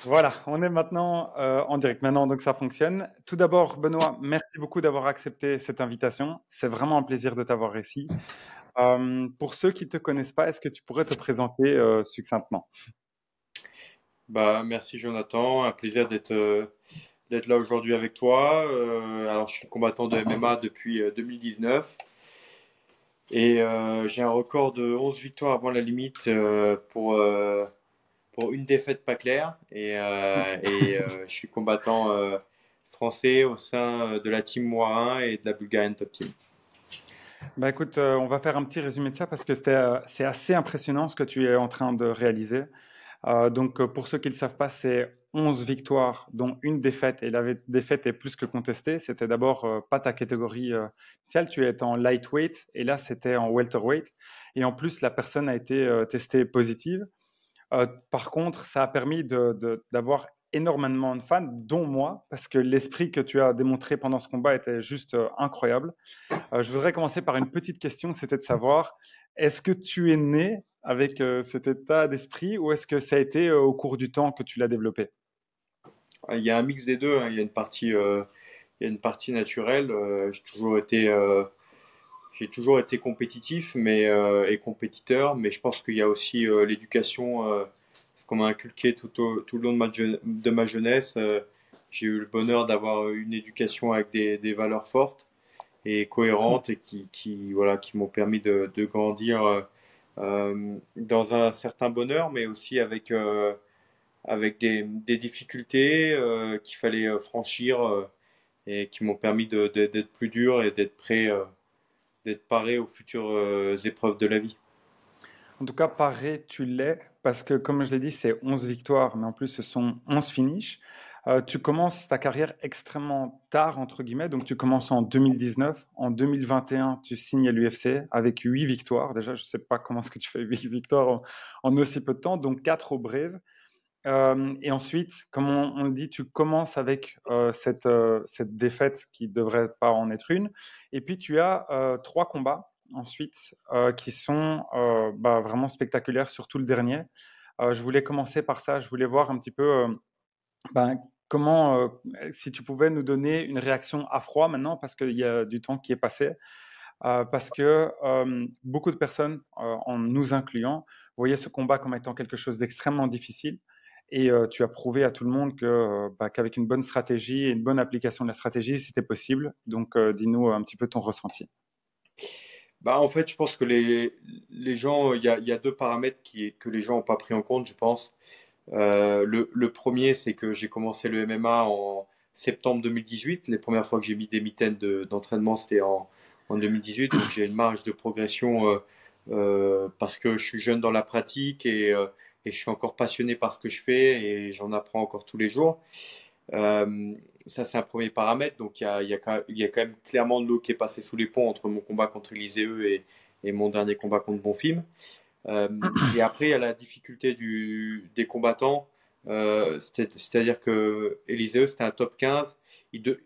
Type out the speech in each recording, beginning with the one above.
Voilà, on est maintenant en direct maintenant, donc ça fonctionne. Tout d'abord, Benoît, merci beaucoup d'avoir accepté cette invitation. C'est vraiment un plaisir de t'avoir ici. Pour ceux qui ne te connaissent pas, est-ce que tu pourrais te présenter succinctement? Merci Jonathan, un plaisir d'être là aujourd'hui avec toi. Alors je suis combattant de MMA depuis 2019 et j'ai un record de 11 victoires avant la limite pour une défaite pas claire je suis combattant français au sein de la team Moi 1 et de la Bulgarian Top Team. Bah écoute, on va faire un petit résumé de ça parce que c'est assez impressionnant ce que tu es en train de réaliser. Pour ceux qui ne le savent pas, c'est 11 victoires, dont une défaite. Et défaite est plus que contestée. C'était d'abord pas ta catégorie initiale. Tu es en lightweight et là, c'était en welterweight. Et en plus, la personne a été testée positive. Par contre, ça a permis d'avoir énormément de fans, dont moi, parce que l'esprit que tu as démontré pendant ce combat était juste incroyable. Je voudrais commencer par une petite question, c'était de savoir, est-ce que tu es né avec cet état d'esprit ou est-ce que ça a été au cours du temps que tu l'as développé? Il y a un mix des deux, hein. Il y a une partie naturelle. J'ai toujours été compétitif et compétiteur, mais je pense qu'il y a aussi l'éducation, ce qu'on m'a inculqué tout le long de ma jeunesse. J'ai eu le bonheur d'avoir une éducation avec des valeurs fortes et cohérentes et voilà, qui m'ont permis de grandir dans un certain bonheur, mais aussi avec des difficultés qu'il fallait franchir et qui m'ont permis d'être plus dur et d'être prêt. D'être paré aux futures épreuves de la vie. En tout cas, pareil, tu l'es, parce que comme je l'ai dit, c'est 11 victoires, mais en plus, ce sont 11 finishes. Tu commences ta carrière extrêmement tard, entre guillemets, donc tu commences en 2019. En 2021, tu signes à l'UFC avec 8 victoires. Déjà, je ne sais pas comment est-ce que tu fais 8 victoires en aussi peu de temps, donc 4 au Brave. Et ensuite, comme on le dit, tu commences avec cette défaite qui devrait pas en être une. Et puis, tu as 3 combats ensuite qui sont vraiment spectaculaires, surtout le dernier. Je voulais commencer par ça. Je voulais voir un petit peu comment, si tu pouvais nous donner une réaction à froid maintenant, parce qu'il y a du temps qui est passé. Parce que beaucoup de personnes, en nous incluant, voyaient ce combat comme étant quelque chose d'extrêmement difficile. Et tu as prouvé à tout le monde qu'avec une bonne stratégie et une bonne application de la stratégie, c'était possible. Donc, dis-nous un petit peu ton ressenti. En fait, je pense que les gens, il y a deux paramètres que les gens n'ont pas pris en compte, je pense. Le premier, c'est que j'ai commencé le MMA en septembre 2018. Les premières fois que j'ai mis des mitaines d'entraînement, c'était en 2018. Donc j'ai une marge de progression parce que je suis jeune dans la pratique et je suis encore passionné par ce que je fais et j'en apprends encore tous les jours. Euh, Ça, c'est un premier paramètre. Donc, il y a quand même clairement de l'eau qui est passée sous les ponts entre mon combat contre Élisée et mon dernier combat contre Bonfim. Et après, il y a la difficulté des combattants. C'est-à-dire que Élisée, c'était un top 15.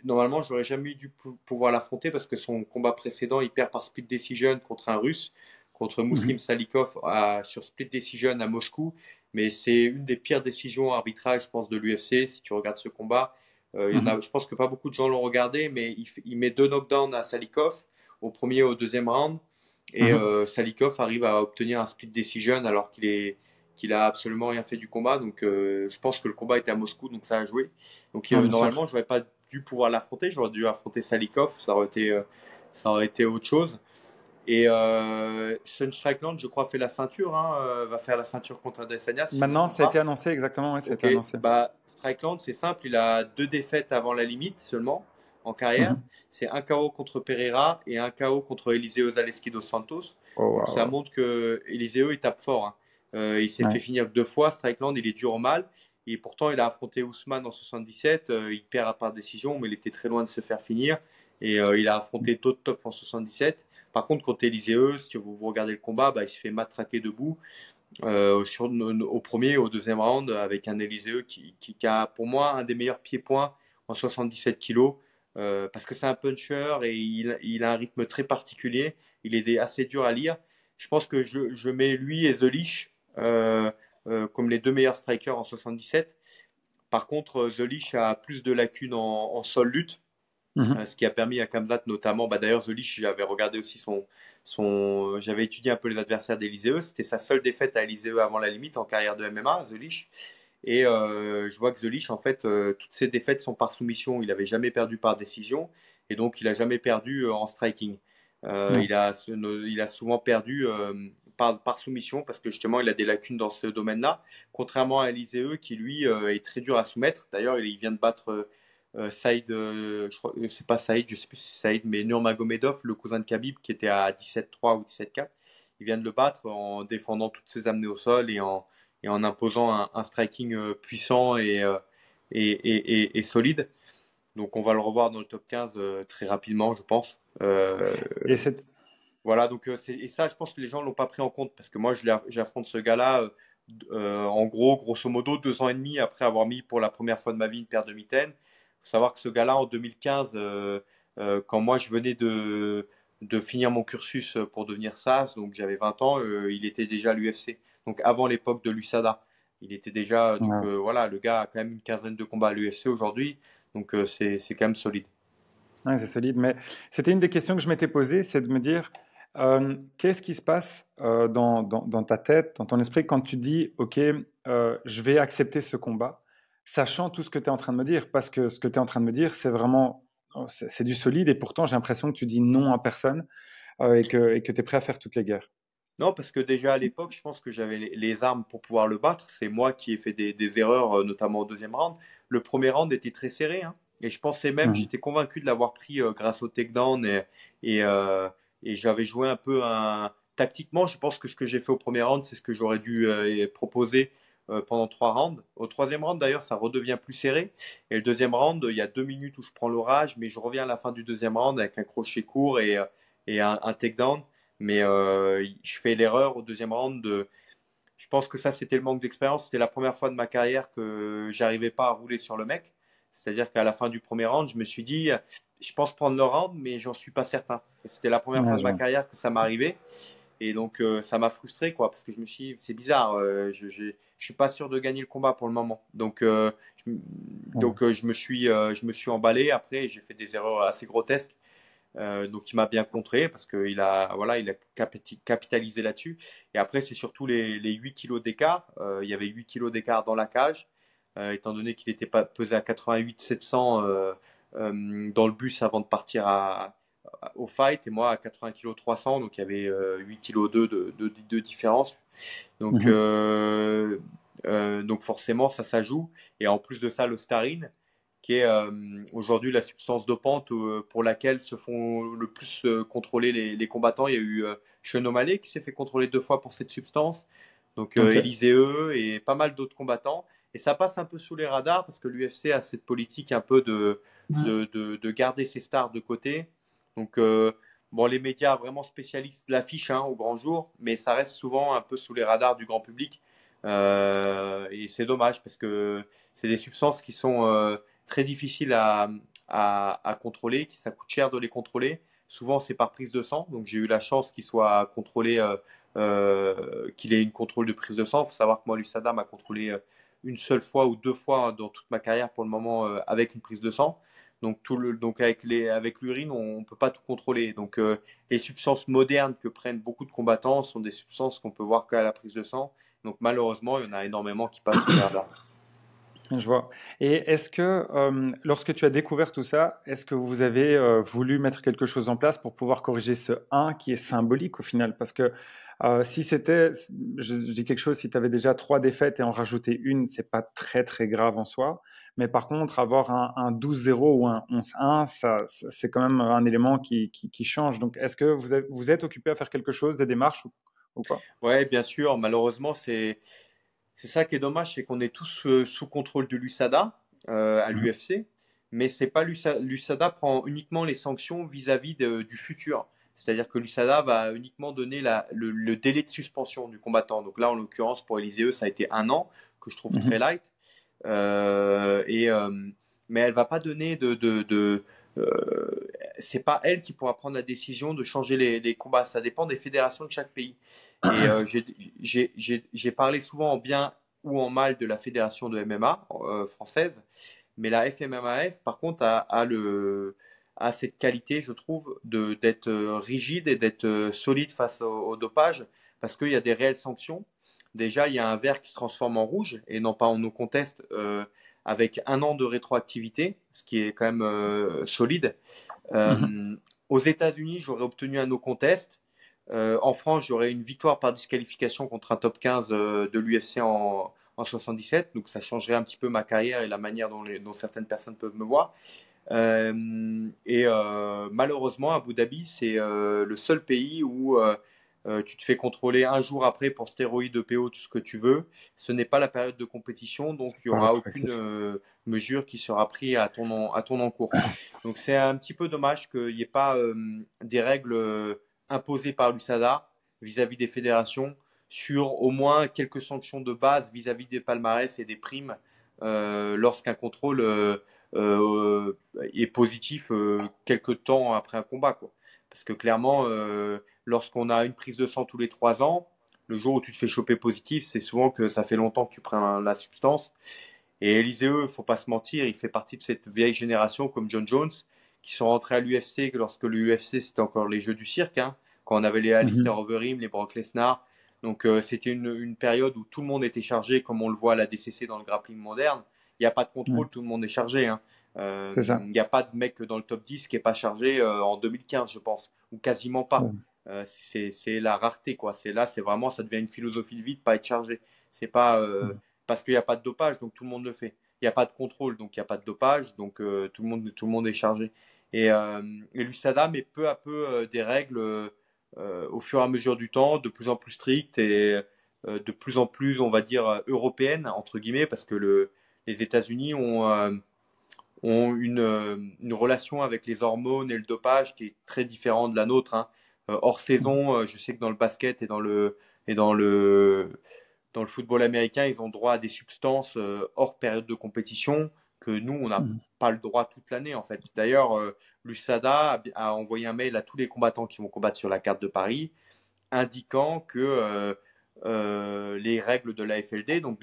Normalement, j'aurais jamais dû pouvoir l'affronter parce que son combat précédent, il perd par split decision contre un Russe, contre Muslim Mhm. Salikov sur split decision à Moscou. Mais c'est une des pires décisions arbitrage, je pense, de l'UFC. Si tu regardes ce combat, Mhm. je pense que pas beaucoup de gens l'ont regardé, mais il met deux knockdowns à Salikov au premier et au deuxième round. Et Mhm. Salikov arrive à obtenir un split decision alors qu'il a absolument rien fait du combat. Donc je pense que le combat était à Moscou, donc ça a joué. Donc Ah, bien normalement, sûr. je n'aurais pas dû pouvoir l'affronter. J'aurais dû affronter Salikov, ça aurait été autre chose. Et Sean Strickland, je crois, fait la ceinture, hein, va faire la ceinture contre Adesanya, si je ne me Maintenant, trompe ça a été pas. annoncé exactement, oui, ça a été Ok, annoncé. Strickland, c'est simple, il a deux défaites avant la limite seulement en carrière. Mhm. C'est un KO contre Pereira et un KO contre Eliseo Zaleski dos Santos. Oh, Donc ça wow. montre que Eliseo il tape fort, hein. Il s'est fait Ouais. finir deux fois. Strickland, il est dur au mal. Et pourtant, il a affronté Ousmane en 77. Il perd par décision, mais il était très loin de se faire finir. Et il a affronté d'autres top en 77. Par contre, contre Eliseo, si vous regardez le combat, il se fait matraquer debout au premier et au deuxième round avec un Élisée qui a pour moi un des meilleurs pieds-points en 77 kilos parce que c'est un puncher et il a un rythme très particulier. Il est assez dur à lire. Je pense que je mets lui et The Leash comme les deux meilleurs strikers en 77. Par contre, The Leash a plus de lacunes en sol lutte. Mhm. Ce qui a permis à Khamzat notamment, bah d'ailleurs The Leash, j'avais regardé aussi j'avais étudié un peu les adversaires d'Elysée. C'était sa seule défaite à Elysée avant la limite en carrière de MMA, The Leash. Et je vois que The Leash, en fait, toutes ses défaites sont par soumission. Il n'avait jamais perdu par décision et donc il n'a jamais perdu en striking. Ouais. Il a souvent perdu par soumission parce que justement il a des lacunes dans ce domaine-là. Contrairement à Elysée qui lui est très dur à soumettre. D'ailleurs, il vient de battre Saïd, je crois, c'est pas Saïd, je sais plus si c'est Saïd, mais Nurmagomedov, le cousin de Khabib, qui était à 17-3 ou 17-4. Il vient de le battre en défendant toutes ses amenées au sol et en imposant un striking puissant et solide. Donc on va le revoir dans le top 15 très rapidement, je pense. Et c'est Voilà, donc et ça, je pense que les gens ne l'ont pas pris en compte parce que moi, j'affronte ce gars-là, en gros, grosso modo, 2 ans et demi après avoir mis pour la première fois de ma vie une paire de mitaines. Il faut savoir que ce gars-là, en 2015, quand moi je venais de finir mon cursus pour devenir SAS, donc j'avais 20 ans, il était déjà à l'UFC. Donc avant l'époque de l'USADA. Il était déjà, donc ouais. voilà, le gars a quand même une quinzaine de combats à l'UFC aujourd'hui, donc c'est quand même solide. Ouais, c'est solide. Mais c'était une des questions que je m'étais posée, c'est de me dire, qu'est-ce qui se passe dans ta tête, dans ton esprit, quand tu dis, OK, je vais accepter ce combat, sachant tout ce que tu es en train de me dire, parce que ce que tu es en train de me dire, c'est vraiment, c'est du solide, et pourtant j'ai l'impression que tu dis non à personne, et que tu es prêt à faire toutes les guerres. Non, parce que déjà à l'époque, je pense que j'avais les armes pour pouvoir le battre. C'est moi qui ai fait des erreurs, notamment au deuxième round. Le premier round était très serré, hein. Et je pensais même, Mhm. j'étais convaincu de l'avoir pris grâce au takedown et, euh, et j'avais joué un peu tactiquement. Je pense que ce que j'ai fait au premier round, c'est ce que j'aurais dû proposer pendant 3 rounds. Au troisième round, d'ailleurs, ça redevient plus serré. Et le deuxième round, il y a 2 minutes où je prends l'orage, mais je reviens à la fin du deuxième round avec un crochet court et un takedown. Mais je fais l'erreur au deuxième round de. Je pense que ça, c'était le manque d'expérience. C'était la première fois de ma carrière que j'arrivais pas à rouler sur le mec. C'est-à-dire qu'à la fin du premier round, je me suis dit, je pense prendre le round, mais j'en suis pas certain. Et c'était la première fois Ouais, de je ma vois. carrière que ça m'arrivait. Et donc, ça m'a frustré, quoi, parce que je me suis dit, c'est bizarre, je suis pas sûr de gagner le combat pour le moment. Donc, Ouais. je me suis emballé. Après, j'ai fait des erreurs assez grotesques. Donc il m'a bien contré parce qu'il a, voilà, il a capitalisé là-dessus. Et après, c'est surtout les 8 kilos d'écart. Il y avait 8 kilos d'écart dans la cage, étant donné qu'il était pas pesé à 88 700 dans le bus avant de partir au fight, et moi à 80 kg 300, donc il y avait 8 kg de différence. Donc, Mhm. donc forcément, ça joue. Et en plus de ça, le starine, qui est aujourd'hui la substance dopante pour laquelle se font le plus contrôler les combattants. Il y a eu Sean O'Malley qui s'est fait contrôler 2 fois pour cette substance. Donc Ok. Élisée et pas mal d'autres combattants. Et ça passe un peu sous les radars parce que l'UFC a cette politique un peu de garder ses stars de côté. Donc bon, les médias vraiment spécialistes l'affichent hein, au grand jour, mais ça reste souvent un peu sous les radars du grand public. Et c'est dommage parce que c'est des substances qui sont très difficiles à contrôler, qui ça coûte cher de les contrôler. Souvent, c'est par prise de sang. Donc, j'ai eu la chance qu'il soit contrôlé, qu'il ait une contrôle de prise de sang. Il faut savoir que moi, l'USADA m'a contrôlé une seule fois ou 2 fois dans toute ma carrière pour le moment avec une prise de sang. Donc, donc avec l'urine, on ne peut pas tout contrôler. Donc, les substances modernes que prennent beaucoup de combattants sont des substances qu'on peut voir qu'à la prise de sang. Donc, malheureusement, il y en a énormément qui passent sous les radars. Je vois. Et est-ce que, lorsque tu as découvert tout ça, est-ce que vous avez voulu mettre quelque chose en place pour pouvoir corriger ce un qui est symbolique au final? Parce que si c'était, je dis quelque chose, si tu avais déjà 3 défaites et en rajouter une, c'est pas très très grave en soi. Mais par contre, avoir un 12-0 ou un 11-1, c'est quand même un élément qui change. Donc, est-ce que vous êtes occupé à faire quelque chose, des démarches ou quoi? Ouais, bien sûr. Malheureusement, c'est ça qui est dommage, c'est qu'on est tous sous contrôle de l'USADA à Mhm. l'UFC, mais c'est pas l'USADA prend uniquement les sanctions vis-à-vis du futur. C'est-à-dire que l'USADA va uniquement donner le délai de suspension du combattant. Donc là, en l'occurrence, pour Élisée, ça a été 1 an, que je trouve très Mhm. light. Euh, et, euh, mais elle va pas donner c'est pas elle qui pourra prendre la décision de changer les combats. Ça dépend des fédérations de chaque pays. Et j'ai parlé souvent en bien ou en mâle de la fédération de MMA française. Mais la FMMAF, par contre, a cette qualité, je trouve, d'être rigide et d'être solide face au dopage, parce qu'il y a des réelles sanctions. Déjà, il y a un vert qui se transforme en rouge et non pas en no contest, avec 1 an de rétroactivité, ce qui est quand même solide. Mhm. Aux États-Unis, j'aurais obtenu un no contest. En France, j'aurais une victoire par disqualification contre un top 15 de l'UFC en 77. Donc ça changerait un petit peu ma carrière et la manière dont certaines personnes peuvent me voir. Malheureusement, Abu Dhabi, c'est le seul pays où tu te fais contrôler un jour après pour stéroïdes, EPO, tout ce que tu veux. Ce n'est pas la période de compétition, donc C'est il n'y pas aura aucune rétroactif. mesure qui sera prise à ton encours. Donc c'est un petit peu dommage qu'il n'y ait pas des règles imposées par l'USADA vis-à-vis des fédérations sur au moins quelques sanctions de base vis-à-vis des palmarès et des primes lorsqu'un contrôle est positif quelques temps après un combat, quoi. Parce que clairement, lorsqu'on a une prise de sang tous les 3 ans, le jour où tu te fais choper positif, c'est souvent que ça fait longtemps que tu prends la substance. Et Eliseu, faut pas se mentir, il fait partie de cette vieille génération comme John Jones, qui sont rentrés à l'UFC lorsque l'UFC c'était encore les jeux du cirque, hein, quand on avait les Alistair Mhm. Overeem, les Brock Lesnar. Donc c'était une période où tout le monde était chargé, comme on le voit à la DCC dans le grappling moderne. Il n'y a pas de Ouais, contrôle, tout le monde est chargé, hein. c'est ça. Il n'y a pas de mec dans le top 10 qui n'est pas chargé en 2015, je pense, ou quasiment pas. Ouais. C'est la rareté, quoi. C'est là, c'est vraiment, ça devient une philosophie de vie de pas être chargé. C'est pas parce qu'il n'y a pas de dopage, donc tout le monde le fait. Il n'y a pas de contrôle, donc il n'y a pas de dopage, donc tout le monde est chargé. Et l'USADA met peu à peu des règles au fur et à mesure du temps, de plus en plus strictes et de plus en plus, on va dire, européennes, entre guillemets, parce que les États-Unis ont une relation avec les hormones et le dopage qui est très différente de la nôtre, hein. Hors Mhm. saison, je sais que dans le basket et dans le football américain, ils ont droit à des substances hors période de compétition que nous, on n'a Mhm. pas le droit toute l'année en fait. D'ailleurs, l'USADA a envoyé un mail à tous les combattants qui vont combattre sur la carte de Paris, indiquant que les règles de la FLD, donc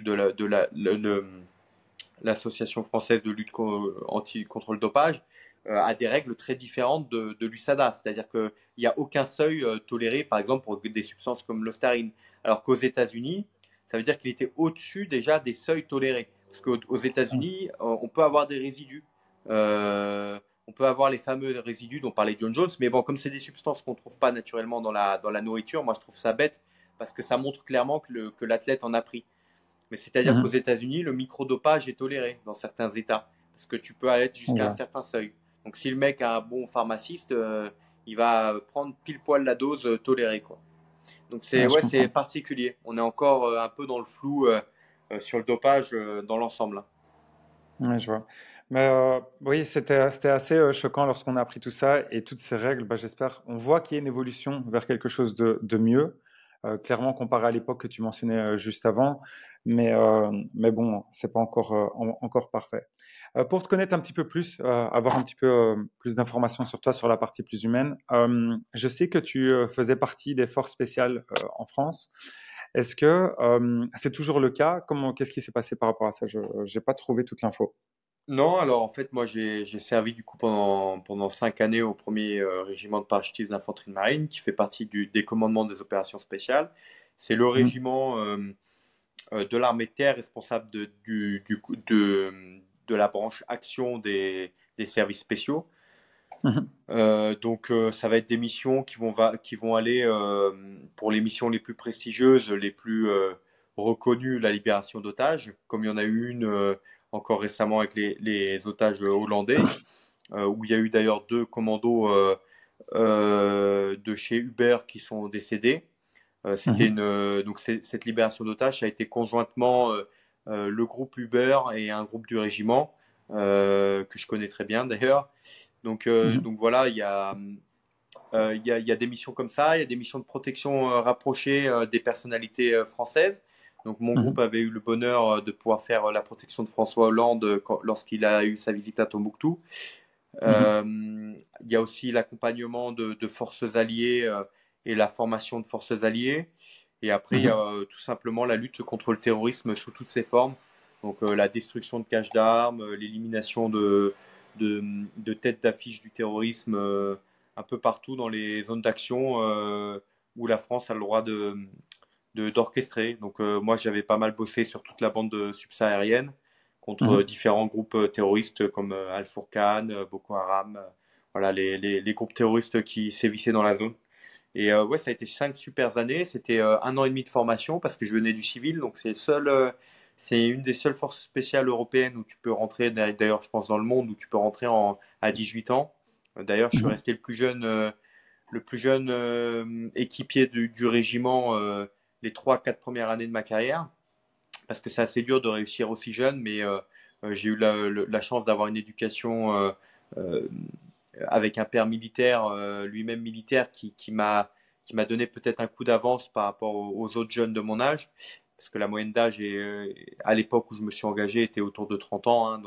l'Association française de lutte contre le dopage, a des règles très différentes de l'USADA. C'est-à-dire qu'il n'y a aucun seuil toléré, par exemple, pour des substances comme l'ostarine. Alors qu'aux États-Unis, ça veut dire qu'il était au-dessus déjà des seuils tolérés. Parce qu'aux Ah, États-Unis, on peut avoir des résidus. On peut avoir les fameux résidus dont parlait John Jones, mais bon, comme c'est des substances qu'on ne trouve pas naturellement dans la nourriture, moi je trouve ça bête parce que ça montre clairement que l'athlète en a pris. Mais c'est-à-dire qu'aux mhm. États-Unis, le microdopage est toléré dans certains États, parce que tu peux aller Je jusqu'à un vois. certain seuil. Donc si le mec a un bon pharmaciste, il va prendre pile poil la dose tolérée, quoi. Donc c'est Ouais, je ouais, c'est comprends. particulier. On est encore un peu dans le flou sur le dopage dans l'ensemble, hein. Ouais, je vois. Mais oui, c'était assez choquant lorsqu'on a appris tout ça et toutes ces règles. Bah, j'espère. On voit qu'il y a une évolution vers quelque chose de mieux, clairement comparé à l'époque que tu mentionnais juste avant. Mais bon, c'est pas encore, encore parfait. Pour te connaître un petit peu plus, avoir un petit peu plus d'informations sur toi, sur la partie plus humaine, je sais que tu faisais partie des forces spéciales en France. Est-ce que c'est toujours le cas? Qu'est-ce qui s'est passé par rapport à ça? Je n'ai pas trouvé toute l'info. Non, alors en fait, moi j'ai servi du coup pendant 5 années au premier régiment de parachutistes d'infanterie de marine qui fait partie des commandements des opérations spéciales. C'est le Mhm, régiment de l'armée de terre responsable de la branche action des services spéciaux. mhm, Donc ça va être des missions qui vont aller pour les missions les plus prestigieuses, les plus reconnues, la libération d'otages, comme il y en a eu une encore récemment avec les otages hollandais, où il y a eu d'ailleurs 2 commandos de chez Uber qui sont décédés. mhm, Donc cette libération d'otages a été conjointement le groupe Uber et un groupe du régiment que je connais très bien d'ailleurs. mhm, Donc voilà, il y a des missions comme ça, il y a des missions de protection rapprochées des personnalités françaises. Donc mon mhm, groupe avait eu le bonheur de pouvoir faire la protection de François Hollande lorsqu'il a eu sa visite à Tombouctou. mhm, Il y a aussi l'accompagnement de forces alliées et la formation de forces alliées. Et après, il y a Mhm. tout simplement la lutte contre le terrorisme sous toutes ses formes. Donc la destruction de caches d'armes, l'élimination de, de têtes d'affiche du terrorisme un peu partout dans les zones d'action où la France a le droit d'orchestrer. Donc moi, j'avais pas mal bossé sur toute la bande subsaharienne contre Mhm. différents groupes terroristes comme Al-Fourqan, Boko Haram, voilà les groupes terroristes qui sévissaient dans la zone. Et ouais, ça a été 5 super années. C'était 1 an et demi de formation parce que je venais du civil. Donc c'est une des seules forces spéciales européennes où tu peux rentrer, d'ailleurs, je pense, dans le monde, où tu peux rentrer à 18 ans. D'ailleurs, je suis Mhm. resté le plus jeune équipier du régiment les 3, 4 premières années de ma carrière parce que c'est assez dur de réussir aussi jeune, mais j'ai eu la chance d'avoir une éducation euh, avec un père militaire, lui-même militaire, qui m'a donné peut-être un coup d'avance par rapport aux autres jeunes de mon âge, parce que la moyenne d'âge à l'époque où je me suis engagé était autour de 30 ans, hein,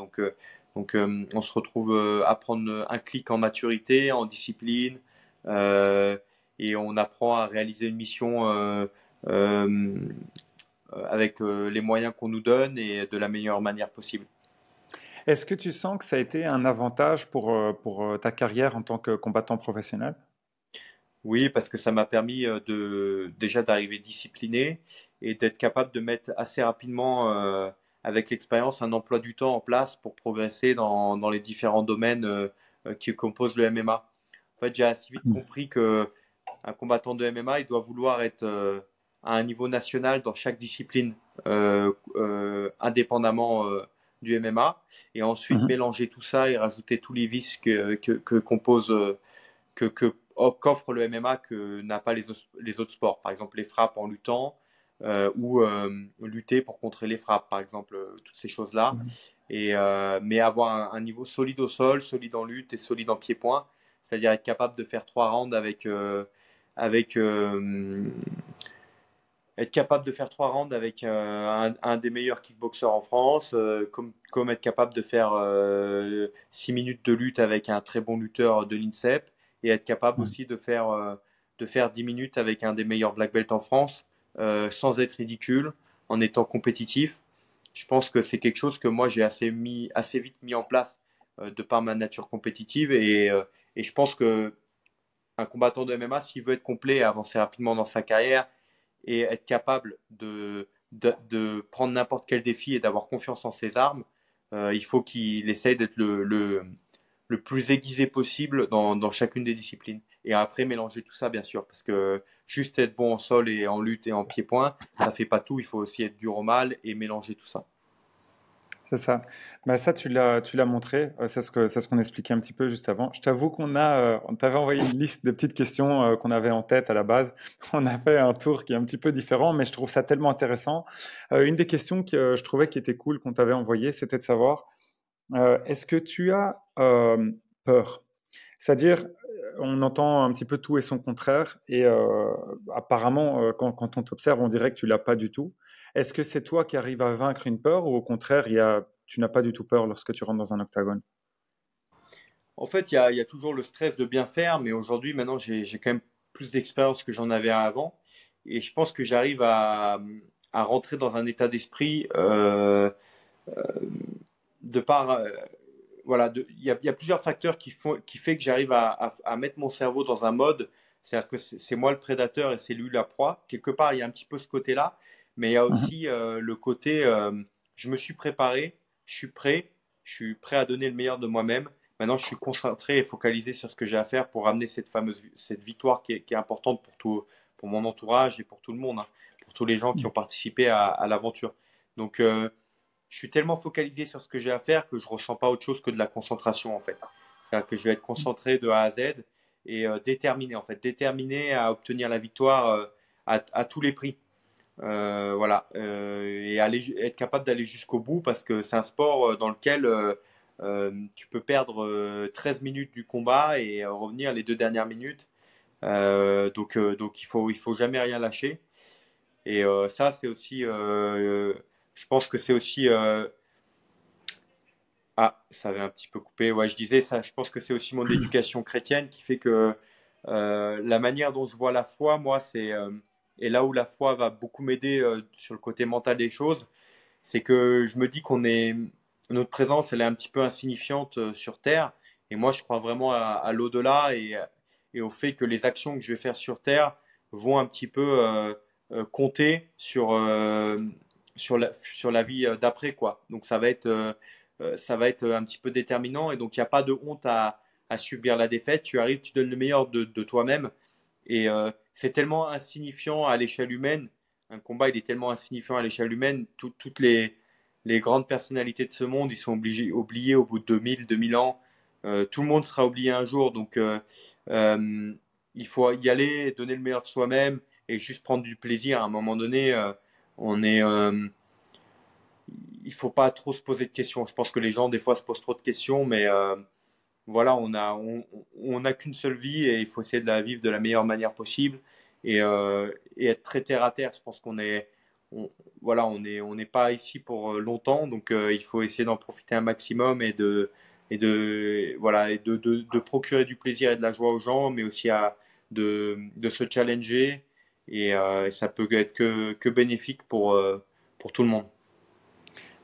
on se retrouve à prendre un clic en maturité, en discipline, euh, et on apprend à réaliser une mission euh, avec les moyens qu'on nous donne et de la meilleure manière possible. Est-ce que tu sens que ça a été un avantage pour ta carrière en tant que combattant professionnel? Oui, parce que ça m'a permis déjà d'arriver discipliné et d'être capable de mettre assez rapidement, avec l'expérience, un emploi du temps en place pour progresser dans les différents domaines qui composent le MMA. En fait, j'ai assez vite compris que un combattant de MMA, il doit vouloir être à un niveau national dans chaque discipline, indépendamment du MMA, et ensuite Mhm. mélanger tout ça et rajouter tous les vices que compose qu'offre le MMA que n'a pas les autres sports. Par exemple, les frappes en luttant ou lutter pour contrer les frappes, par exemple, toutes ces choses-là. Mhm. Mais avoir un niveau solide au sol, solide en lutte et solide en pied-point, c'est-à-dire être capable de faire 3 rounds avec être capable de faire 3 rounds avec un des meilleurs kickboxers en France, comme être capable de faire 6 minutes de lutte avec un très bon lutteur de l'INSEP, et être capable Mhm. aussi de faire 10 minutes avec un des meilleurs black belts en France, sans être ridicule, en étant compétitif. Je pense que c'est quelque chose que moi j'ai assez vite mis en place de par ma nature compétitive, et je pense que un combattant de MMA, s'il veut être complet et avancer rapidement dans sa carrière, et être capable de prendre n'importe quel défi et d'avoir confiance en ses armes, il faut qu'il essaye d'être le plus aiguisé possible dans chacune des disciplines. Et après, mélanger tout ça, bien sûr, parce que juste être bon en sol et en lutte et en pied-point, ça fait pas tout. Il faut aussi être dur au mal et mélanger tout ça. C'est ça. Bah, ça, tu l'as montré. C'est ce qu'on expliquait un petit peu juste avant. Je t'avoue on t'avait envoyé une liste de petites questions qu'on avait en tête à la base. On a fait un tour qui est un petit peu différent, mais je trouve ça tellement intéressant. Une des questions que je trouvais qui était cool qu'on t'avait envoyé, c'était de savoir est-ce que tu as peur? C'est-à-dire, on entend un petit peu tout et son contraire, et apparemment, quand on t'observe, on dirait que tu l'as pas du tout. Est-ce que c'est toi qui arrives à vaincre une peur, ou au contraire, tu n'as pas du tout peur lorsque tu rentres dans un octagone? En fait, il y a toujours le stress de bien faire, mais aujourd'hui, maintenant, j'ai quand même plus d'expérience que j'en avais avant. Et je pense que j'arrive à rentrer dans un état d'esprit de par voilà, il y a plusieurs facteurs qui fait que j'arrive à mettre mon cerveau dans un mode, c'est-à-dire que c'est moi le prédateur et c'est lui la proie. Quelque part, il y a un petit peu ce côté-là, mais il y a Mhm. aussi le côté, je me suis préparé, je suis prêt à donner le meilleur de moi-même. Maintenant, je suis concentré et focalisé sur ce que j'ai à faire pour ramener cette victoire qui est importante pour mon entourage et pour tout le monde, hein, pour tous les gens qui ont participé à l'aventure. Donc, je suis tellement focalisé sur ce que j'ai à faire que je ressens pas autre chose que de la concentration en fait. C'est-à-dire que je vais être concentré de A à Z et déterminé en fait, déterminé à obtenir la victoire à tous les prix. Voilà, et être capable d'aller jusqu'au bout parce que c'est un sport dans lequel tu peux perdre 13 minutes du combat et revenir les 2 dernières minutes. Donc il faut jamais rien lâcher. Et ça, c'est aussi, je pense que c'est aussi ah, ça avait un petit peu coupé. Ouais, je disais ça. Je pense que c'est aussi mon éducation chrétienne qui fait que la manière dont je vois la foi, moi, c'est et là où la foi va beaucoup m'aider sur le côté mental des choses, c'est que je me dis notre présence, elle est un petit peu insignifiante sur Terre. Et moi, je crois vraiment à l'au-delà et au fait que les actions que je vais faire sur Terre vont un petit peu compter sur la vie d'après, quoi. Donc, ça va être un petit peu déterminant. Et donc, il n'y a pas de honte à subir la défaite. Tu arrives, tu donnes le meilleur de toi-même. Et c'est tellement insignifiant à l'échelle humaine. Un combat, il est tellement insignifiant à l'échelle humaine. Toutes les grandes personnalités de ce monde, ils sont oubliés au bout de 2000, 2000 ans. Tout le monde sera oublié un jour. Donc, euh, il faut y aller, donner le meilleur de soi-même et juste prendre du plaisir. À un moment donné, on est, il faut pas trop se poser de questions. Je pense que les gens, des fois, se posent trop de questions, mais voilà, on a qu'une seule vie et il faut essayer de la vivre de la meilleure manière possible et être très terre à terre. Je pense on, voilà, on n'est pas ici pour longtemps, donc il faut essayer d'en profiter un maximum et de procurer du plaisir et de la joie aux gens, mais aussi de se challenger et ça peut être que bénéfique pour tout le monde.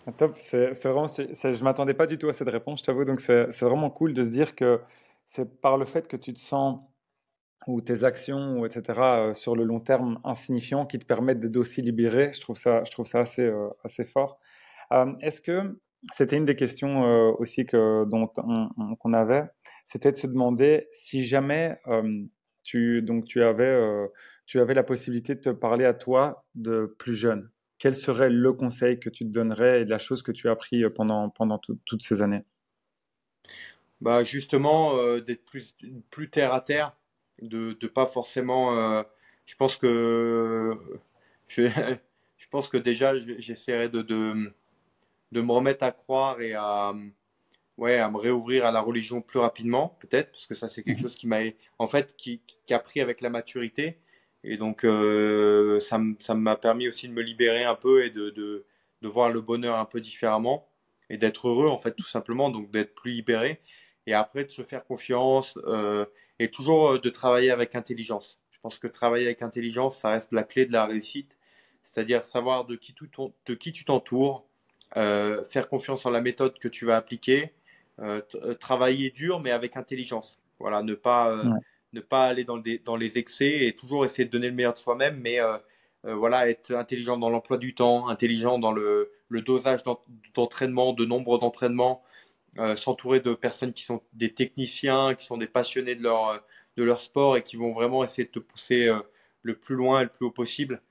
Ah, top, c'est vraiment, je m'attendais pas du tout à cette réponse, je t'avoue, donc c'est vraiment cool de se dire que c'est par le fait que tu te sens ou tes actions, ou etc., sur le long terme insignifiants qui te permettent d'être aussi libéré. Je trouve ça assez, assez fort. Est-ce que c'était une des questions aussi qu'on avait, c'était de se demander si jamais tu avais la possibilité de te parler à toi de plus jeune. Quel serait le conseil que tu te donnerais et la chose que tu as appris pendant toutes ces années? Bah justement, d'être plus terre à terre, de pas forcément. Je pense que je, je pense que déjà j'essaierai de me remettre à croire et ouais, à me réouvrir à la religion plus rapidement, peut-être, parce que ça c'est quelque Mhm. chose qui m'a en fait qui a pris avec la maturité et donc ça m'a permis aussi de me libérer un peu et de voir le bonheur un peu différemment et d'être heureux en fait tout simplement, donc d'être plus libéré et après de se faire confiance et toujours de travailler avec intelligence. Je pense que travailler avec intelligence, ça reste la clé de la réussite, c'est-à-dire savoir de qui tu t'entoures, faire confiance en la méthode que tu vas appliquer, travailler dur mais avec intelligence. Voilà, Ouais. ne pas aller dans les excès et toujours essayer de donner le meilleur de soi-même, mais voilà, être intelligent dans l'emploi du temps, intelligent dans le dosage d'entraînement, de nombre d'entraînements, s'entourer de personnes qui sont des techniciens, qui sont des passionnés de leur sport et qui vont vraiment essayer de te pousser le plus loin et le plus haut possible.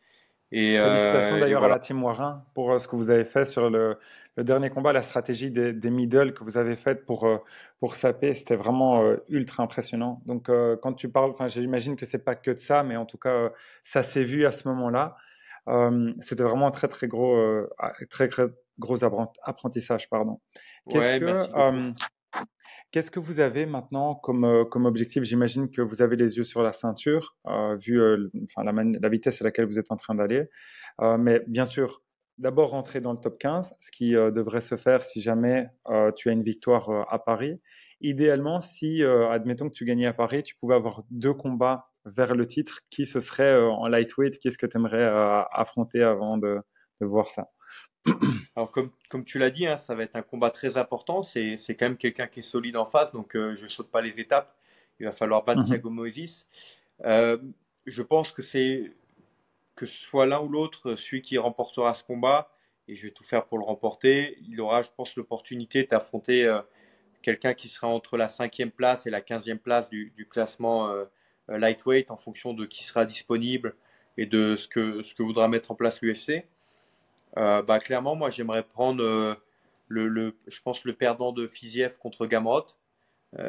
Félicitations Et d'ailleurs à voilà. la team Warin pour ce que vous avez fait sur le dernier combat, la stratégie des middle que vous avez faite pour saper, c'était vraiment ultra impressionnant. Donc quand tu parles, enfin j'imagine que c'est pas que de ça, mais en tout cas ça s'est vu à ce moment-là. C'était vraiment un très gros apprentissage, pardon. Qu'est-ce Ouais, que merci beaucoup. Qu'est-ce que vous avez maintenant comme objectif? J'imagine que vous avez les yeux sur la ceinture, vu enfin, la vitesse à laquelle vous êtes en train d'aller. Mais bien sûr, d'abord rentrer dans le top 15, ce qui devrait se faire si jamais tu as une victoire à Paris. Idéalement, si, admettons que tu gagnais à Paris, tu pouvais avoir deux combats vers le titre, qui ce serait en lightweight? Qu'est-ce que tu aimerais affronter avant de voir ça? Alors, comme tu l'as dit, hein, ça va être un combat très important. C'est quand même quelqu'un qui est solide en face, donc je ne saute pas les étapes. Il va falloir battre Mhm, Thiago Moises. Euh, je pense que ce soit l'un ou l'autre, celui qui remportera ce combat, et je vais tout faire pour le remporter, il aura, je pense, l'opportunité d'affronter quelqu'un qui sera entre la cinquième place et la 15e place du classement lightweight en fonction de qui sera disponible et de ce que voudra mettre en place l'UFC. Bah, clairement, moi, j'aimerais prendre je pense, le perdant de Fiziev contre Gamrot.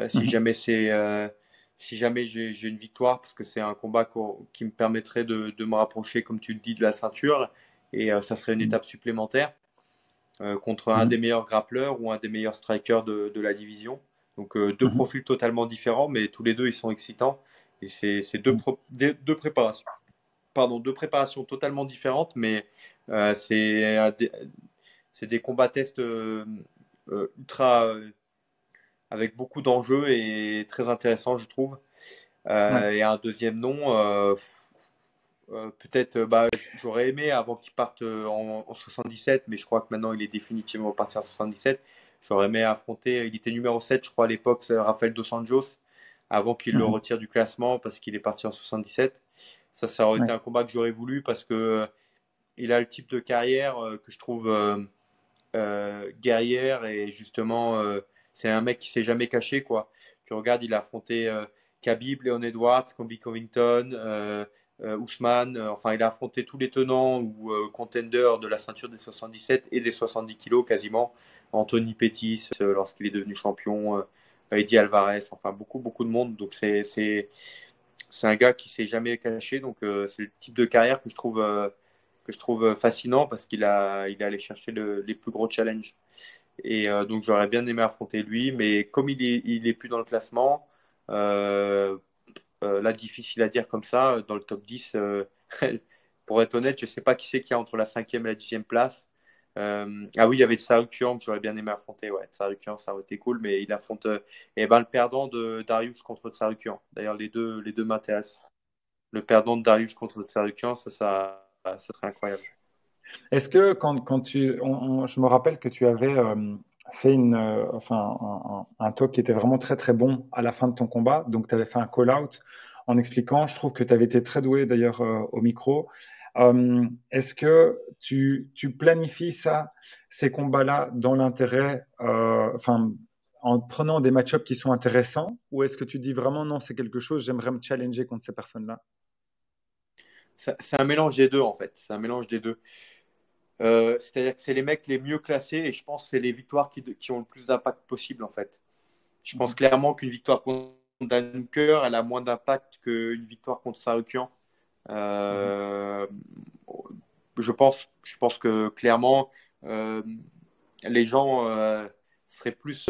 Si mhm, jamais si jamais j'ai une victoire, parce que c'est un combat qui me permettrait de me rapprocher, comme tu le dis, de la ceinture, et ça serait une mhm, étape supplémentaire contre un mhm, des meilleurs grappleurs ou un des meilleurs strikers de la division. Donc deux mhm, profils totalement différents, mais tous les deux ils sont excitants. Et c'est mhm. deux préparations, pardon, deux préparations totalement différentes, mais c'est des combats tests ultra avec beaucoup d'enjeux et très intéressants, je trouve. Ouais. Et un deuxième nom, Peut-être, j'aurais aimé avant qu'il parte en 77, mais je crois que maintenant il est définitivement parti en 77. J'aurais aimé affronter, il était numéro 7, je crois, à l'époque, c'est Rafael Dos Anjos, avant qu'il le Mhm. retire du classement parce qu'il est parti en 77. Ça aurait été Ouais. un combat que j'aurais voulu parce que il a le type de carrière que je trouve guerrière et justement, c'est un mec qui s'est jamais caché, quoi. Tu regardes, il a affronté Khabib, Leon Edwards, Colby Covington, Ousmane, enfin, il a affronté tous les tenants ou contenders de la ceinture des 77 et des 70 kilos quasiment. Anthony Pettis, lorsqu'il est devenu champion, Eddie Alvarez, enfin, beaucoup, beaucoup de monde. Donc, c'est un gars qui s'est jamais caché. Donc, c'est le type de carrière que je trouve fascinant parce il est allé chercher les plus gros challenges. Et donc j'aurais bien aimé affronter lui, mais comme il est plus dans le classement, euh, là difficile à dire comme ça, dans le top 10, pour être honnête, je sais pas qui c'est qui a entre la cinquième et la dixième place. Ah oui, il y avait Tsarukian que j'aurais bien aimé affronter. Ouais, Tsarukian, ça aurait été cool, mais il affronte le perdant de Darius contre Tsarukian. D'ailleurs, les deux m'intéressent. Le perdant de Darius contre Tsarukian, ça serait incroyable. Est-ce que quand je me rappelle que tu avais fait enfin, un talk qui était vraiment très très bon à la fin de ton combat, donc tu avais fait un call-out en expliquant, je trouve que tu avais été très doué d'ailleurs au micro. Est-ce que tu planifies ça, ces combats-là, dans l'intérêt, enfin, en prenant des match-ups qui sont intéressants, ou est-ce que tu dis vraiment non, c'est quelque chose, j'aimerais me challenger contre ces personnes-là? C'est un mélange des deux en fait. C'est un mélange des deux. C'est-à-dire que c'est les mecs les mieux classés et je pense que c'est les victoires qui ont le plus d'impact possible en fait. Je pense Mhm. clairement qu'une victoire contre Dan Hooker, elle a moins d'impact qu'une victoire contre Sarukian. Mhm. Euh, je pense que clairement, euh, les gens seraient plus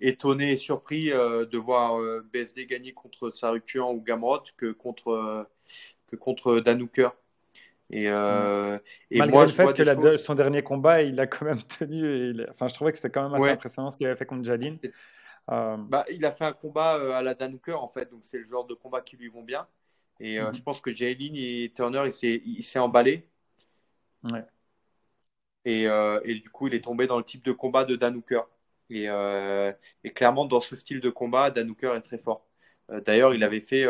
étonnés et surpris de voir BSD gagner contre Sarukian ou Gamrot que contre Dan Hooker. Et, Ouais. euh, et Malgré moi, le je vois fait que des choses. son dernier combat, il a quand même tenu. Enfin, je trouvais que c'était quand même assez Ouais, impressionnant ce qu'il avait fait contre Jadine. Euh, il a fait un combat à la Dan Hooker, en fait, donc c'est le genre de combat qui lui vont bien. Et je mhm. pense que Jaylin et Turner, il s'est emballé. Ouais. Et du coup, il est tombé dans le type de combat de Dan Hooker. Et clairement, dans ce style de combat, Dan Hooker est très fort. D'ailleurs, il Mhm. avait fait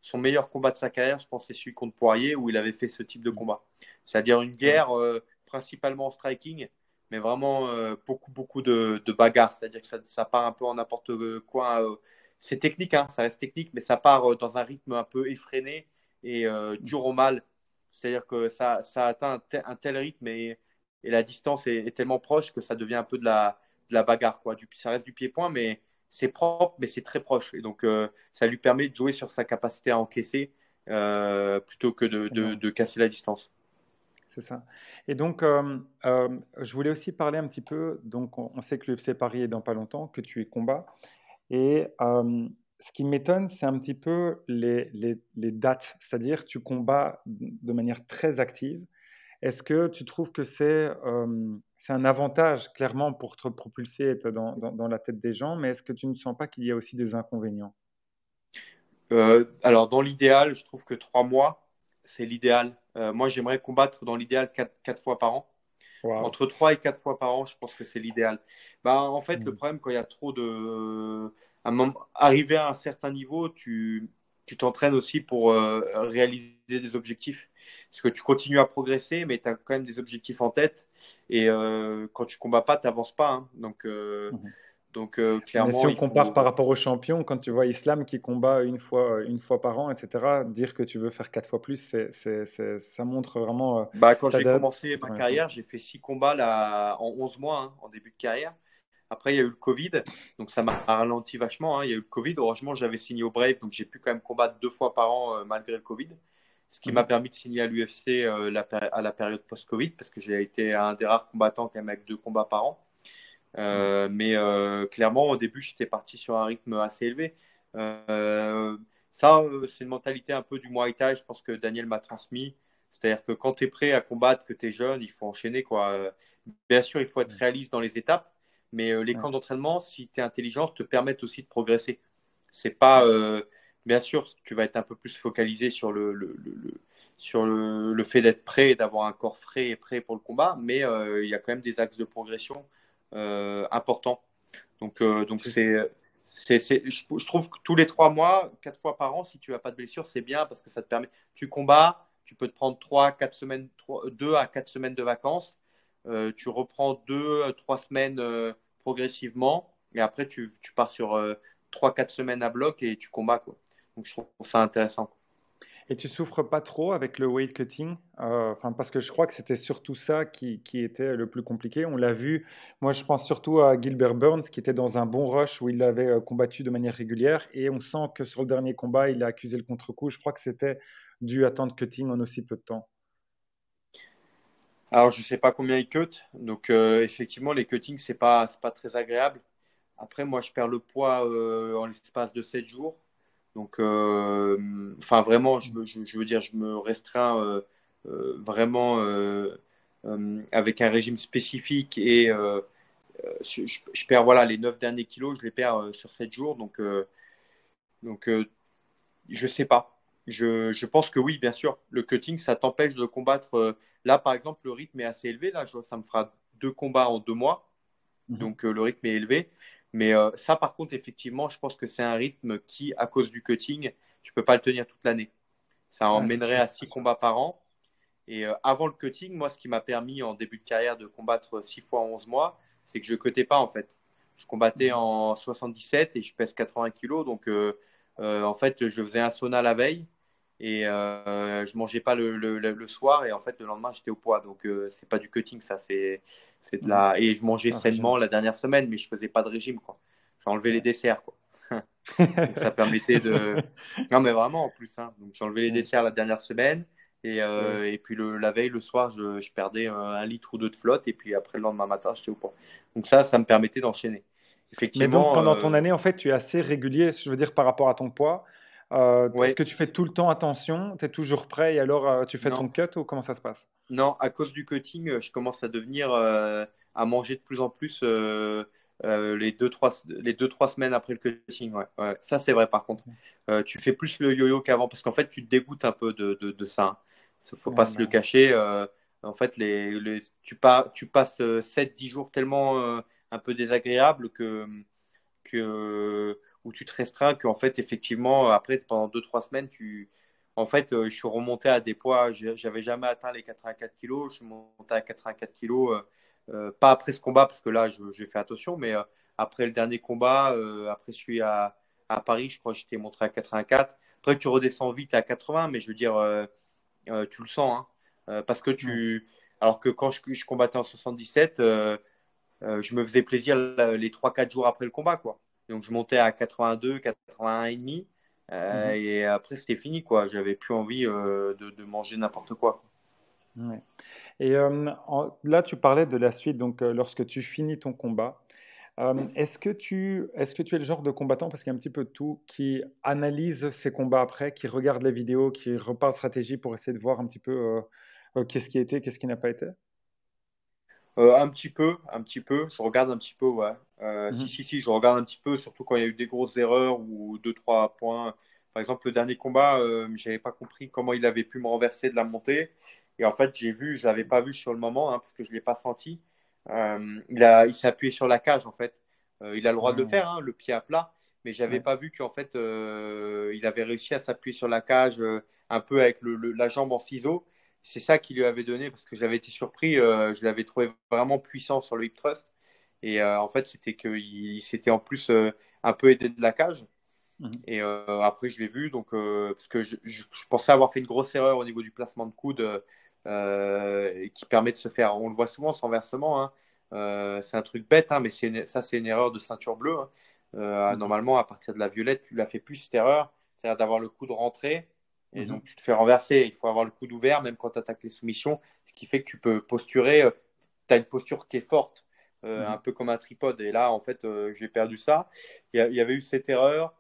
son meilleur combat de sa carrière, je pense, c'est celui contre Poirier, où il avait fait ce type de combat. C'est-à-dire une Ouais. guerre principalement en striking, mais vraiment beaucoup, beaucoup de bagarres. C'est-à-dire que ça part un peu en n'importe quoi. C'est technique, hein, ça reste technique, mais ça part dans un rythme un peu effréné et dur au mal. C'est-à-dire que ça atteint un tel rythme et la distance est tellement proche que ça devient un peu de la bagarre, quoi. Ça reste du pied-point, mais c'est propre, mais c'est très proche. Et donc, ça lui permet de jouer sur sa capacité à encaisser plutôt que Énorme. de casser la distance. C'est ça. Et donc, je voulais aussi parler un petit peu. Donc, on sait que l'UFC Paris est dans pas longtemps, que tu es combat. Et ce qui m'étonne, c'est un petit peu les dates. C'est-à-dire, tu combats de manière très active. Est-ce que tu trouves que c'est un avantage, clairement, pour te propulser et être dans la tête des gens, mais est-ce que tu ne sens pas qu'il y a aussi des inconvénients? Alors, dans l'idéal, je trouve que 3 mois, c'est l'idéal. Moi, j'aimerais combattre dans l'idéal quatre fois par an. Waouh. Entre 3 et 4 fois par an, je pense que c'est l'idéal. En fait, le Mm. problème, quand il y a trop de. Arriver à un certain niveau, tu t'entraînes aussi pour réaliser des objectifs. Parce que tu continues à progresser, mais tu as quand même des objectifs en tête. Et quand tu combats pas, tu n'avances pas, hein. Mhm. Mais si Clairement, on il compare par faut. rapport aux champions, quand tu vois Islam qui combat une fois par an, etc., dire que tu veux faire quatre fois plus, ça montre vraiment Quand ta j'ai commencé ma détermination. carrière, j'ai fait 6 combats là, en 11 mois, hein, en début de carrière. Après, il y a eu le Covid, donc ça m'a ralenti vachement, hein. Il y a eu le Covid. Heureusement, j'avais signé au Brave, donc j'ai pu quand même combattre 2 fois par an malgré le Covid. Ce qui m'a Mhm. permis de signer à l'UFC à la période post-Covid, parce que j'ai été un des rares combattants quand même avec 2 combats par an. Ouais. Clairement, au début, j'étais parti sur un rythme assez élevé. Euh, Ça, c'est une mentalité un peu du Muay Thai, je pense que Daniel m'a transmis. C'est-à-dire que quand tu es prêt à combattre, que tu es jeune, il faut enchaîner, quoi. Bien sûr, il faut être réaliste dans les étapes, mais les Ouais. camps d'entraînement, si tu es intelligent, te permettent aussi de progresser. C'est pas, Ouais. bien sûr, tu vas être un peu plus focalisé sur le fait d'être prêt et d'avoir un corps frais et prêt pour le combat, mais il y a quand même des axes de progression importants. Donc Tu- je trouve que tous les 3 mois, 4 fois par an, si tu n'as pas de blessure, c'est bien parce que ça te permet. Tu combats, tu peux te prendre 3 à 4 semaines, 2 à 4 semaines de vacances. Tu reprends 2 à 3 semaines progressivement et après tu pars sur 3 à 4 semaines à bloc et tu combats, quoi. Donc je trouve ça intéressant. Et tu souffres pas trop avec le weight cutting? Enfin, parce que je crois que c'était surtout ça qui était le plus compliqué. On l'a vu, moi je pense surtout à Gilbert Burns qui était dans un bon rush où il avait combattu de manière régulière et on sent que sur le dernier combat, il a accusé le contre-coup. Je crois que c'était dû à tant de cutting en aussi peu de temps. Alors je sais pas combien ils cut, donc effectivement les cuttings c'est pas très agréable. Après moi je perds le poids en l'espace de 7 jours. Donc, enfin, vraiment, je veux dire, je me restreins vraiment avec un régime spécifique et je perds voilà, les 9 derniers kilos, je les perds sur 7 jours. Donc, je sais pas. Je pense que oui, bien sûr. Le cutting, ça t'empêche de combattre. Là, par exemple, le rythme est assez élevé. Là, ça me fera 2 combats en 2 mois. Mhm. Donc, le rythme est élevé. Mais ça, par contre, effectivement, je pense que c'est un rythme qui, à cause du cutting, tu peux pas le tenir toute l'année. Ça Ah, c'est emmènerait sûr, à c'est 6 sûr. combats par an. Et avant le cutting, moi, ce qui m'a permis en début de carrière de combattre 6 fois en 11 mois, c'est que je ne cutais pas en fait. Je combattais Mhm. en 77 et je pèse 80 kilos. Donc, en fait, je faisais un sauna la veille et je mangeais pas le soir. Et en fait, le lendemain, j'étais au poids. Donc, c'est pas du cutting, ça. C'est de Mhm. la. Et je mangeais C'est un régime. sainement la dernière semaine, mais je faisais pas de régime, quoi. J'ai enlevé les Ouais. desserts, quoi. Donc ça permettait de. Non, mais vraiment en plus, hein. Donc j'ai enlevé les Ouais. desserts la dernière semaine. Ouais. Et puis la veille, le soir, je perdais 1 litre ou 2 de flotte. Et puis après, le lendemain matin, j'étais au point. Donc ça me permettait d'enchaîner. Mais donc, Effectivement, pendant ton année, en fait, tu es assez régulier, je veux dire, par rapport à ton poids. Est-ce ouais, que tu fais tout le temps attention? Tu es toujours prêt et alors tu fais ton non, cut ou comment ça se passe? non, à cause du cutting, je commence à devenir à manger de plus en plus les 2, 3 semaines après le cutting. Ouais, ouais. Ça, c'est vrai par contre. Tu fais plus le yo-yo qu'avant parce qu'en fait, tu te dégoûtes un peu de ça, hein. Faut pas Ouais, se le bah, cacher. En fait, tu passes 7, 10 jours tellement un peu désagréables où tu te restreins, qu'en fait, effectivement, après, pendant 2, 3 semaines, en fait, je suis remonté à des poids, j'avais jamais atteint les 84 kilos, je suis monté à 84 kilos, pas après ce combat, parce que là, j'ai fait attention, mais après le dernier combat, après, je suis à Paris, je crois que j'étais monté à 84. Après, tu redescends vite à 80, mais je veux dire, tu le sens, hein. Parce que ouais. alors que quand je combattais en 77, je me faisais plaisir les 3, 4 jours après le combat, quoi. Donc je montais à 82, 81 et demi. Mhm. Et après, c'était fini, quoi. J'avais plus envie de manger n'importe quoi. Ouais. Et là, tu parlais de la suite, donc lorsque tu finis ton combat, est-ce que tu es le genre de combattant, parce qu'il y a un petit peu de tout, qui analyse ses combats après, qui regarde les vidéos, qui reparle stratégie pour essayer de voir un petit peu qu'est-ce qui a été, qu'est-ce qui n'a pas été? Un petit peu, un petit peu. Je regarde un petit peu, ouais. Si, Mhm. si, si, je regarde un petit peu, surtout quand il y a eu des grosses erreurs ou 2, 3 points. Par exemple, le dernier combat, j'avais pas compris comment il avait pu me renverser de la montée. Et en fait, je l'avais pas vu sur le moment, hein, parce que je l'ai pas senti. Il s'est appuyé sur la cage, en fait. Il a le droit de le Ah, faire, hein, le pied à plat. Mais j'avais ouais. pas vu qu'en fait, il avait réussi à s'appuyer sur la cage un peu avec la jambe en ciseau. C'est ça qui lui avait donné parce que j'avais été surpris. Je l'avais trouvé vraiment puissant sur le hip thrust. Et en fait, c'était qu'il s'était en plus un peu aidé de la cage. Mhm. Et après, je l'ai vu. Donc, parce que je pensais avoir fait une grosse erreur au niveau du placement de coude qui permet de se faire. On le voit souvent, ce renversement, hein. C'est un truc bête, hein, mais ça, c'est une erreur de ceinture bleue, hein. Mhm. Normalement, à partir de la violette, tu l'as fait plus cette erreur. C'est-à-dire d'avoir le coude rentré. Et Mhm. donc, tu te fais renverser. Il faut avoir le coude ouvert, même quand tu attaques les soumissions. Ce qui fait que tu peux posturer. Tu as une posture qui est forte, un Mhm. peu comme un tripode. Et là, en fait, j'ai perdu ça. Il y avait eu cette erreur.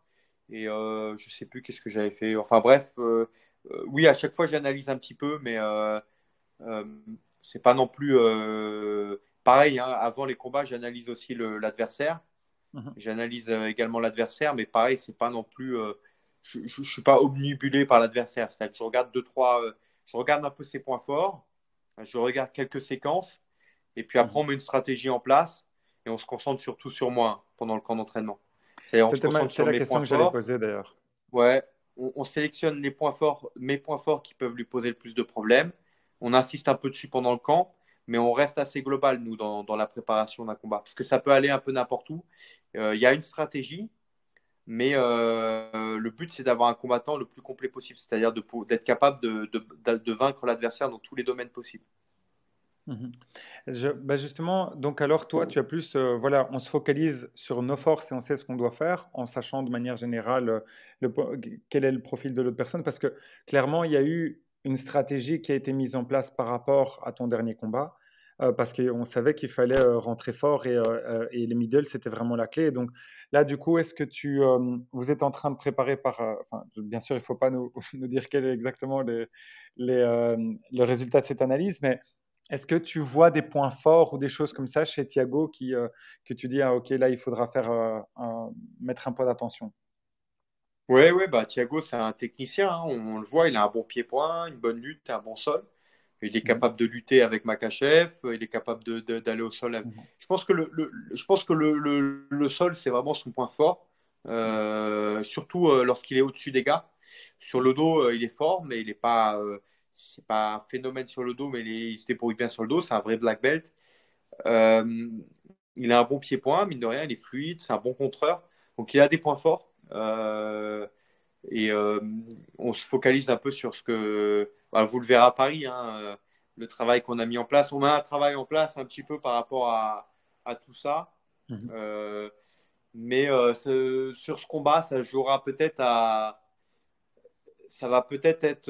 Et je sais plus qu'est-ce que j'avais fait. Enfin bref, oui, à chaque fois j'analyse un petit peu, mais euh, c'est pas non plus pareil, hein. Avant les combats, j'analyse aussi l'adversaire. Mhm. J'analyse également l'adversaire, mais pareil, c'est pas non plus. je suis pas obnubilé par l'adversaire. C'est-à-dire que je regarde deux, trois, je regarde un peu ses points forts, je regarde quelques séquences, et puis après, on Mhm. met une stratégie en place et on se concentre surtout sur moi pendant le camp d'entraînement. C'est-à-dire, on se concentre C'était sur la mes question points que j'allais forts. poser d'ailleurs. Ouais, on sélectionne les points forts, mes points forts qui peuvent lui poser le plus de problèmes. On insiste un peu dessus pendant le camp, mais on reste assez global, nous, dans la préparation d'un combat. Parce que ça peut aller un peu n'importe où. Il y a une stratégie, mais le but, c'est d'avoir un combattant le plus complet possible, c'est-à-dire d'être capable de vaincre l'adversaire dans tous les domaines possibles. Mhm. Bah justement, donc alors toi, tu as plus, voilà, on se focalise sur nos forces et on sait ce qu'on doit faire, en sachant de manière générale quel est le profil de l'autre personne, parce que clairement, il y a eu une stratégie qui a été mise en place par rapport à ton dernier combat, parce qu'on savait qu'il fallait rentrer fort et les middle, c'était vraiment la clé. Donc là, du coup, est-ce que vous êtes en train de préparer enfin, bien sûr, il ne faut pas nous, nous dire quel est exactement le résultat de cette analyse, mais est-ce que tu vois des points forts ou des choses comme ça chez Thiago que tu dis, ah, ok, là, il faudra mettre un point d'attention? Ouais, ouais, bah Thiago, c'est un technicien, hein, on le voit, il a un bon pied-point, une bonne lutte, un bon sol. Il est Mhm, capable de lutter avec Makachev, il est capable d'aller au sol. mhm, Je pense que je pense que le sol, c'est vraiment son point fort, surtout lorsqu'il est au-dessus des gars. Sur le dos, il est fort, mais il n'est pas, c'est pas un phénomène sur le dos, mais il se débrouille bien sur le dos. C'est un vrai black belt. Euh, il a un bon pied-point, mine de rien, il est fluide, c'est un bon contreur. Donc il a des points forts. Et on se focalise un peu sur ce que. Bah, vous le verrez à Paris, hein, le travail qu'on a mis en place. On met un travail en place un petit peu par rapport à tout ça. mhm. Euh, mais sur ce combat, ça jouera peut-être à. Ça va peut-être être.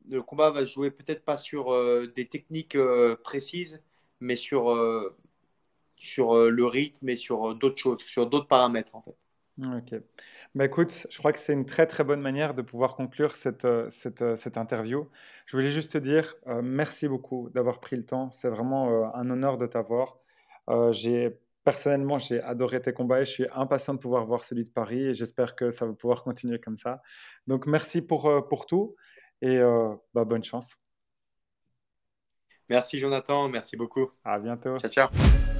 Le combat va jouer peut-être pas sur des techniques précises, mais sur le rythme et sur d'autres choses, sur d'autres paramètres en fait. Ok. Bah, écoute, je crois que c'est une très très bonne manière de pouvoir conclure cette interview. Je voulais juste te dire merci beaucoup d'avoir pris le temps. C'est vraiment un honneur de t'avoir. Personnellement, j'ai adoré tes combats et je suis impatient de pouvoir voir celui de Paris et j'espère que ça va pouvoir continuer comme ça. Donc merci pour tout et bah, bonne chance. Merci Jonathan, merci beaucoup. À bientôt. Ciao, ciao.